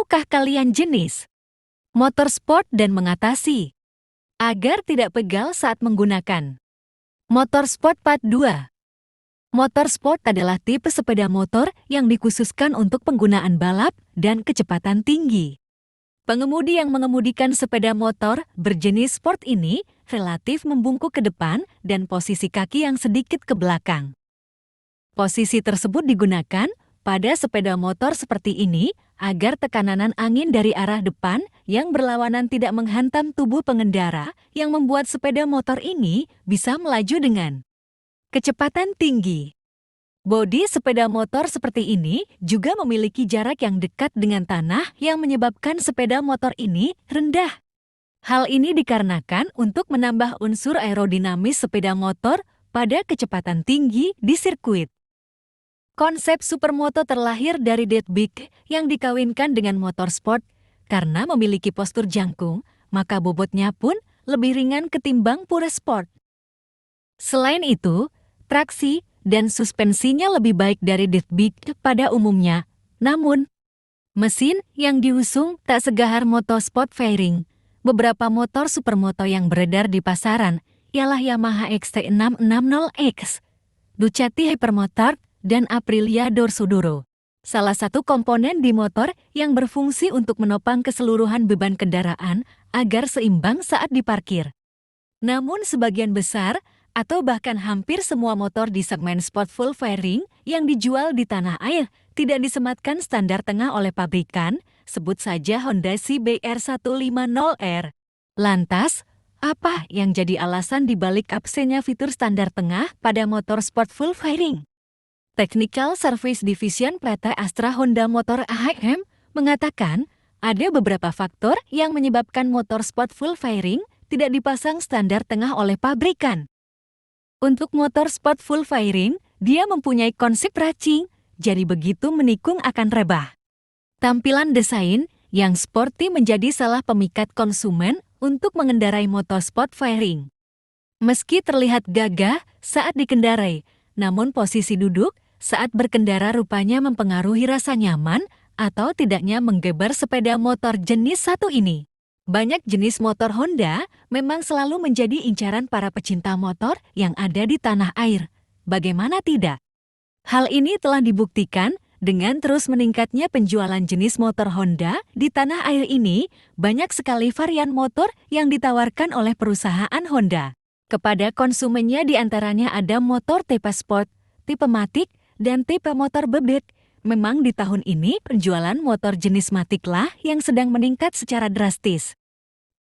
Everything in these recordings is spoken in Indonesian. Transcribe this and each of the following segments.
Tahukah kalian jenis motorsport dan mengatasi agar tidak pegal saat menggunakan? Motorsport Part 2. Motorsport adalah tipe sepeda motor yang dikhususkan untuk penggunaan balap dan kecepatan tinggi. Pengemudi yang mengemudikan sepeda motor berjenis sport ini relatif membungkuk ke depan dan posisi kaki yang sedikit ke belakang. Posisi tersebut digunakan pada sepeda motor seperti ini agar tekanan angin dari arah depan yang berlawanan tidak menghantam tubuh pengendara yang membuat sepeda motor ini bisa melaju dengan kecepatan tinggi. Bodi sepeda motor seperti ini juga memiliki jarak yang dekat dengan tanah yang menyebabkan sepeda motor ini rendah. Hal ini dikarenakan untuk menambah unsur aerodinamis sepeda motor pada kecepatan tinggi di sirkuit. Konsep supermoto terlahir dari dirt bike yang dikawinkan dengan motorsport karena memiliki postur jangkung, maka bobotnya pun lebih ringan ketimbang pure sport. Selain itu, traksi dan suspensinya lebih baik dari dirt bike pada umumnya. Namun, mesin yang diusung tak segahar motorsport fairing. Beberapa motor supermoto yang beredar di pasaran ialah Yamaha XT660X, Ducati Hypermotard, dan Aprilia Dorsoduro. Salah satu komponen di motor yang berfungsi untuk menopang keseluruhan beban kendaraan agar seimbang saat diparkir. Namun sebagian besar atau bahkan hampir semua motor di segmen sport full fairing yang dijual di tanah air tidak disematkan standar tengah oleh pabrikan, sebut saja Honda CBR150R. Lantas, apa yang jadi alasan dibalik absennya fitur standar tengah pada motor sport full fairing? Technical Service Division PT Astra Honda Motor AHM mengatakan ada beberapa faktor yang menyebabkan motor sport full fairing tidak dipasang standar tengah oleh pabrikan. Untuk motor sport full fairing, dia mempunyai konsep racing, jadi begitu menikung akan rebah. Tampilan desain yang sporty menjadi salah pemikat konsumen untuk mengendarai motor sport fairing. Meski terlihat gagah saat dikendarai, namun posisi duduk saat berkendara rupanya mempengaruhi rasa nyaman atau tidaknya menggeber sepeda motor jenis satu ini. Banyak jenis motor Honda memang selalu menjadi incaran para pecinta motor yang ada di tanah air. Bagaimana tidak? Hal ini telah dibuktikan dengan terus meningkatnya penjualan jenis motor Honda di tanah air ini. Banyak sekali varian motor yang ditawarkan oleh perusahaan Honda kepada konsumennya, diantaranya ada motor tipe sport, tipe matic, dan tipe motor bebek. Memang di tahun ini penjualan motor jenis matic lah yang sedang meningkat secara drastis.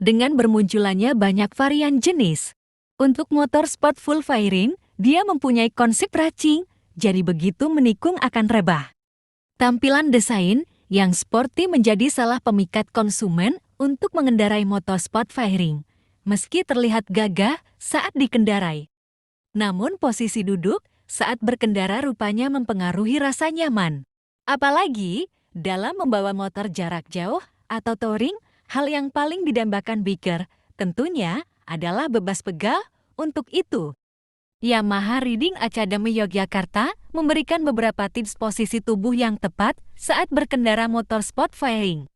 Dengan bermunculannya banyak varian jenis. Untuk motor sport full fairing, dia mempunyai konsep racing, jadi begitu menikung akan rebah. Tampilan desain yang sporty menjadi salah pemikat konsumen untuk mengendarai motor sport fairing. Meski terlihat gagah saat dikendarai, namun posisi duduk saat berkendara rupanya mempengaruhi rasa nyaman. Apalagi dalam membawa motor jarak jauh atau touring, hal yang paling didambakan biker tentunya adalah bebas pegal. Untuk itu, Yamaha Riding Academy Yogyakarta memberikan beberapa tips posisi tubuh yang tepat saat berkendara motor sport fairing.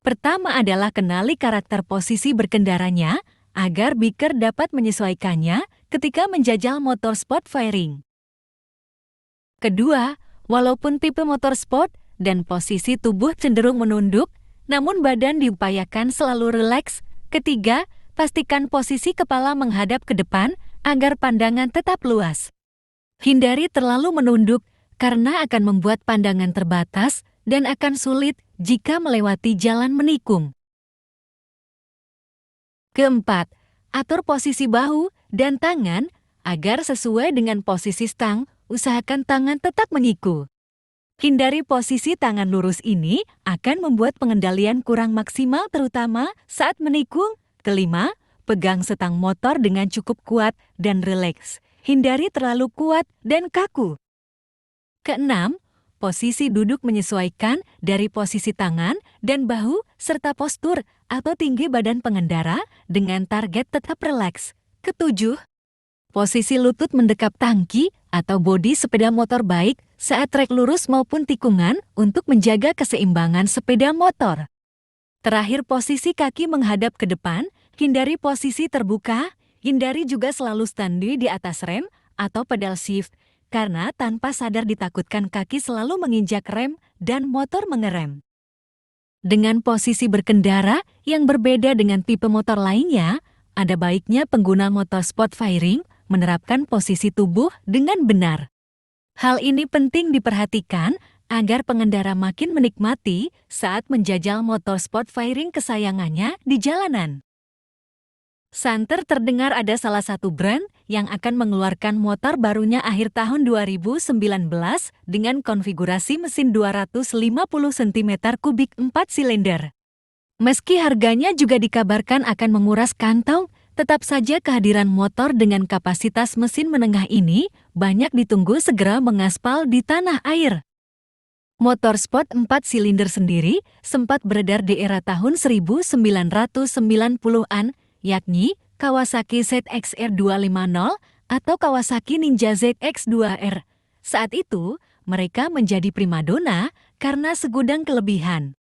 Pertama adalah kenali karakter posisi berkendaranya agar biker dapat menyesuaikannya ketika menjajal motor sport fairing. Kedua, walaupun tipe motor sport dan posisi tubuh cenderung menunduk, namun badan diupayakan selalu rileks. Ketiga, pastikan posisi kepala menghadap ke depan agar pandangan tetap luas. Hindari terlalu menunduk karena akan membuat pandangan terbatas dan akan sulit jika melewati jalan menikung. Keempat, atur posisi bahu dan tangan agar sesuai dengan posisi stang. Usahakan tangan tetap menyiku. Hindari posisi tangan lurus ini akan membuat pengendalian kurang maksimal terutama saat menikung. Kelima, pegang setang motor dengan cukup kuat dan rileks. Hindari terlalu kuat dan kaku. Keenam, posisi duduk menyesuaikan dari posisi tangan dan bahu serta postur atau tinggi badan pengendara dengan target tetap rileks. Ketujuh, posisi lutut mendekap tangki atau bodi sepeda motor baik saat trek lurus maupun tikungan untuk menjaga keseimbangan sepeda motor. Terakhir, posisi kaki menghadap ke depan, hindari posisi terbuka, hindari juga selalu standby di atas rem atau pedal shift, karena tanpa sadar ditakutkan kaki selalu menginjak rem dan motor mengerem. Dengan posisi berkendara yang berbeda dengan tipe motor lainnya, ada baiknya pengguna motor sport fairing menerapkan posisi tubuh dengan benar. Hal ini penting diperhatikan agar pengendara makin menikmati saat menjajal motor sport fairing kesayangannya di jalanan. Santer terdengar ada salah satu brand yang akan mengeluarkan motor barunya akhir tahun 2019 dengan konfigurasi mesin 250 cm3 4 silinder. Meski harganya juga dikabarkan akan menguras kantong, tetap saja kehadiran motor dengan kapasitas mesin menengah ini banyak ditunggu segera mengaspal di tanah air. Motor sport 4 silinder sendiri sempat beredar di era tahun 1990-an, yakni Kawasaki ZX-R 250 atau Kawasaki Ninja ZX-2R. Saat itu, mereka menjadi primadona karena segudang kelebihan.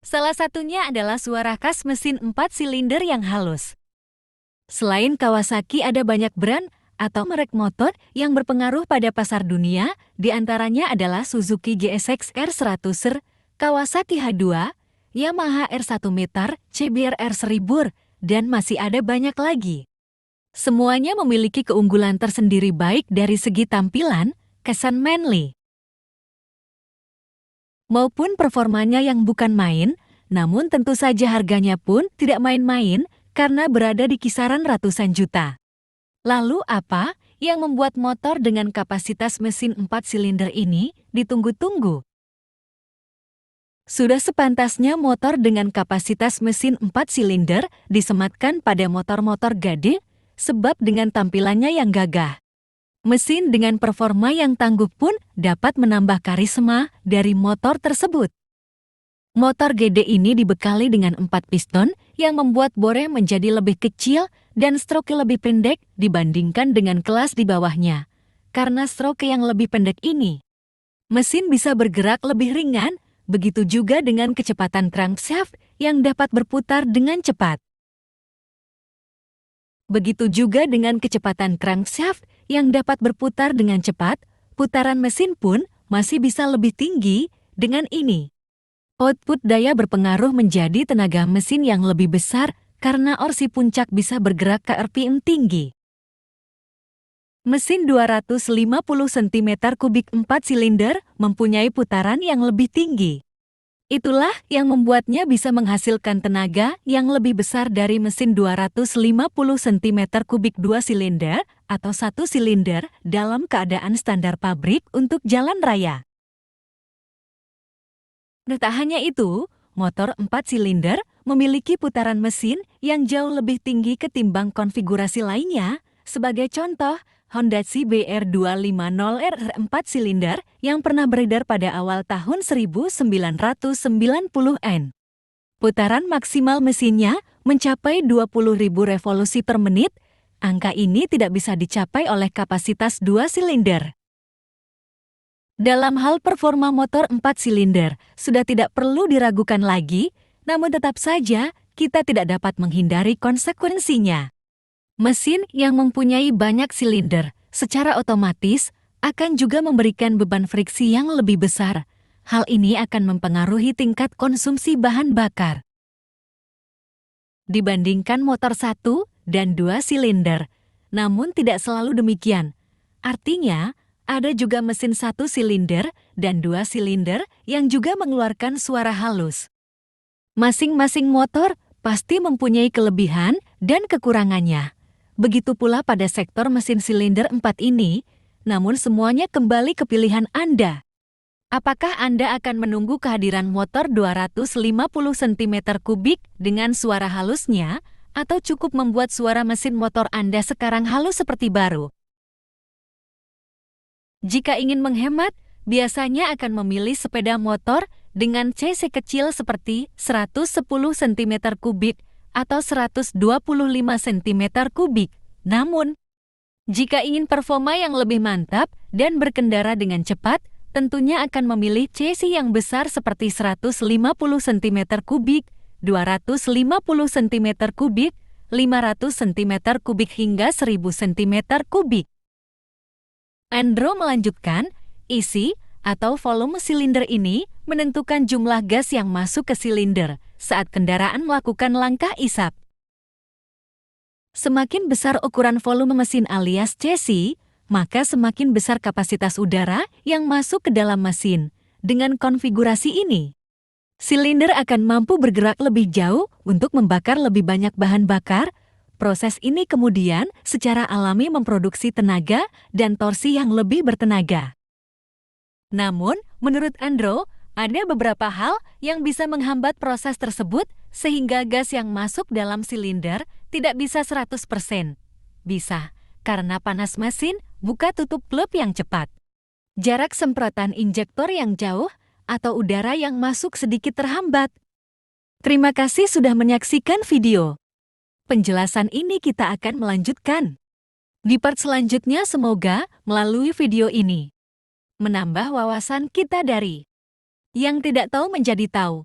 Salah satunya adalah suara khas mesin 4 silinder yang halus. Selain Kawasaki, ada banyak brand atau merek motor yang berpengaruh pada pasar dunia, di antaranya adalah Suzuki GSX-R 100R, Kawasaki H2, Yamaha R1 meter, CBR R1000, dan masih ada banyak lagi. Semuanya memiliki keunggulan tersendiri baik dari segi tampilan, kesan manly, maupun performanya yang bukan main, namun tentu saja harganya pun tidak main-main karena berada di kisaran ratusan juta. Lalu apa yang membuat motor dengan kapasitas mesin 4 silinder ini ditunggu-tunggu? Sudah sepantasnya motor dengan kapasitas mesin 4 silinder disematkan pada motor-motor gede, sebab dengan tampilannya yang gagah, mesin dengan performa yang tangguh pun dapat menambah karisma dari motor tersebut. Motor gede ini dibekali dengan 4 piston yang membuat bore menjadi lebih kecil dan stroke lebih pendek dibandingkan dengan kelas di bawahnya. Karena stroke yang lebih pendek ini, mesin bisa bergerak lebih ringan, begitu juga dengan kecepatan crankshaft yang dapat berputar dengan cepat. Begitu juga dengan kecepatan crankshaft yang dapat berputar dengan cepat, putaran mesin pun masih bisa lebih tinggi. Dengan ini, output daya berpengaruh menjadi tenaga mesin yang lebih besar karena orsi puncak bisa bergerak ke RPM tinggi. Mesin 250 cm3 4 silinder mempunyai putaran yang lebih tinggi. Itulah yang membuatnya bisa menghasilkan tenaga yang lebih besar dari mesin 250 cm3 2 silinder atau 1 silinder dalam keadaan standar pabrik untuk jalan raya. Tak hanya itu, motor 4 silinder memiliki putaran mesin yang jauh lebih tinggi ketimbang konfigurasi lainnya. Sebagai contoh, Honda CBR 250R 4 silinder yang pernah beredar pada awal tahun 1990-an. Putaran maksimal mesinnya mencapai 20.000 revolusi per menit. Angka ini tidak bisa dicapai oleh kapasitas 2 silinder. Dalam hal performa motor 4 silinder, sudah tidak perlu diragukan lagi, namun tetap saja kita tidak dapat menghindari konsekuensinya. Mesin yang mempunyai banyak silinder secara otomatis akan juga memberikan beban friksi yang lebih besar. Hal ini akan mempengaruhi tingkat konsumsi bahan bakar dibandingkan motor 1 dan 2 silinder. Namun tidak selalu demikian. Artinya, ada juga mesin 1 silinder dan 2 silinder yang juga mengeluarkan suara halus. Masing-masing motor pasti mempunyai kelebihan dan kekurangannya. Begitu pula pada sektor mesin silinder 4 ini, namun semuanya kembali ke pilihan Anda. Apakah Anda akan menunggu kehadiran motor 250 cm3 dengan suara halusnya, atau cukup membuat suara mesin motor Anda sekarang halus seperti baru? Jika ingin menghemat, biasanya akan memilih sepeda motor dengan cc kecil seperti 110 cm3 atau 125 cm3. Namun, jika ingin performa yang lebih mantap dan berkendara dengan cepat, tentunya akan memilih cc yang besar seperti 150 cm3 250 cm kubik, 500 cm kubik hingga 1000 cm kubik. Andrew melanjutkan, isi atau volume silinder ini menentukan jumlah gas yang masuk ke silinder saat kendaraan melakukan langkah isap. Semakin besar ukuran volume mesin alias chassis, maka semakin besar kapasitas udara yang masuk ke dalam mesin. Dengan konfigurasi ini, silinder akan mampu bergerak lebih jauh untuk membakar lebih banyak bahan bakar. Proses ini kemudian secara alami memproduksi tenaga dan torsi yang lebih bertenaga. Namun, menurut Andrew, ada beberapa hal yang bisa menghambat proses tersebut sehingga gas yang masuk dalam silinder tidak bisa 100%. Bisa, karena panas mesin buka tutup klep yang cepat, jarak semprotan injektor yang jauh, atau udara yang masuk sedikit terhambat. Terima kasih sudah menyaksikan video. Penjelasan ini kita akan melanjutkan di part selanjutnya. Semoga melalui video ini menambah wawasan kita dari yang tidak tahu menjadi tahu.